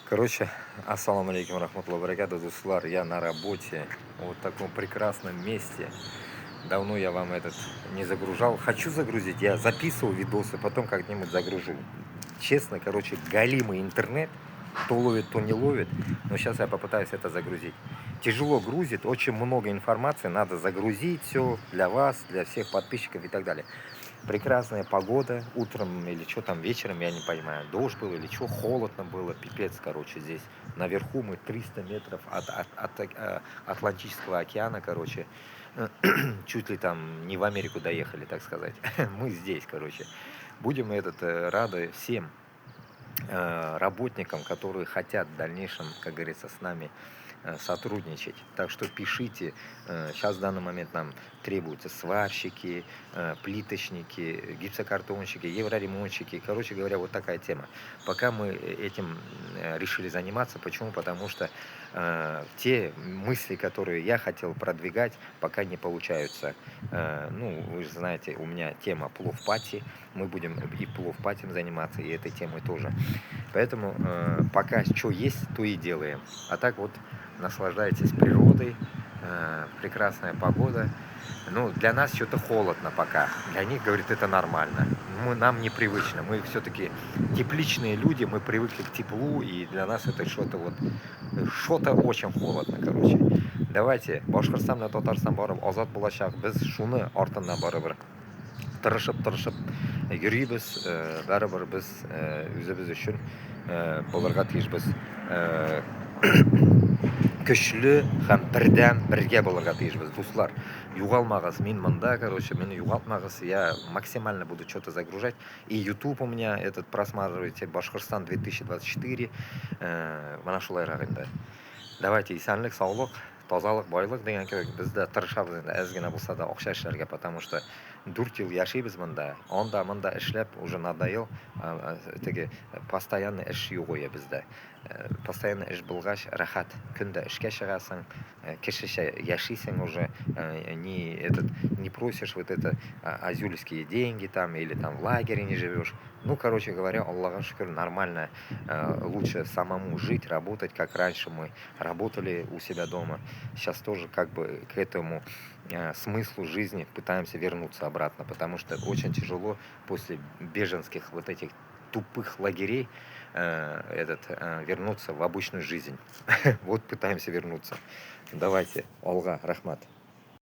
Короче, ассаламу алейкум рахматуллахи баракату, дуслар, я на работе, вот в таком прекрасном месте. Давно я вам этот не загружал. Хочу загрузить, я записывал видосы, потом как-нибудь загружу. Честно, короче, галимый интернет, то ловит, то не ловит, но сейчас я попытаюсь это загрузить. Тяжело грузит, очень много информации, надо загрузить все для вас, для всех подписчиков и так далее. Прекрасная погода, утром или что там, вечером, я не понимаю, дождь был или что, холодно было, пипец, короче, здесь. Наверху мы 300 метров от Атлантического океана, короче, чуть ли там не в Америку доехали, так сказать. Мы здесь, короче. Будем рады всем работникам, которые хотят в дальнейшем, как говорится, с нами сотрудничать. Так что пишите. Сейчас в данный момент нам требуются сварщики, плиточники, гипсокартонщики, евроремонтщики. Короче говоря, вот такая тема. Пока мы этим решили заниматься. Почему? Потому что те мысли, которые я хотел продвигать, пока не получаются. Ну, вы же знаете, у меня тема плов-пати. Мы будем и плов-патием заниматься, и этой темой тоже. Поэтому пока что есть, то и делаем. А так вот наслаждайтесь природой, прекрасная погода. Ну, для нас что-то холодно пока. Для них, говорит, это нормально. Нам непривычно. Мы все-таки тепличные люди, мы привыкли к теплу, и для нас это что-то очень холодно, короче. Давайте, Башкортстан менен Татарстан барып азат булачак. Без шуны артыннан барыбер тырышып йөрибез, барыбер без үзебез өчен булырга тиешбез. Көчле һәм бердәм бергә булырга тиешбез, дуслар. Югалмагыз, мин монда, короче, мине югалтмагыз. Я максимально буду что-то загружать. И YouTube у меня этот просматривайте, Башкортстан 2024. Менә шулайрак инде. Давайте исәнлек, саулык, тазалык, байлык дигән кебек без дә тырышабыз инде әз генә булса да акча эшләргә, потому что 4 ел яшибез монда. Анда-монда эшләп уже надоел. Теге постоянный эш юк гуя бездә. Постоянно эш булгач рәхәт. Көндә эшкә чыгасың, кешечә яшисең уже, не просишь вот это азюльские деньги там или там в лагере не живешь. Ну, короче говоря, Аллаху шукр, нормально. Лучше самому жить, работать, как раньше мы работали у себя дома. Сейчас тоже как бы к этому смыслу жизни пытаемся вернуться обратно, потому что очень тяжело после беженских вот этих тупых лагерей вернуться в обычную жизнь. Вот пытаемся вернуться. Давайте, Алга, Рахмат.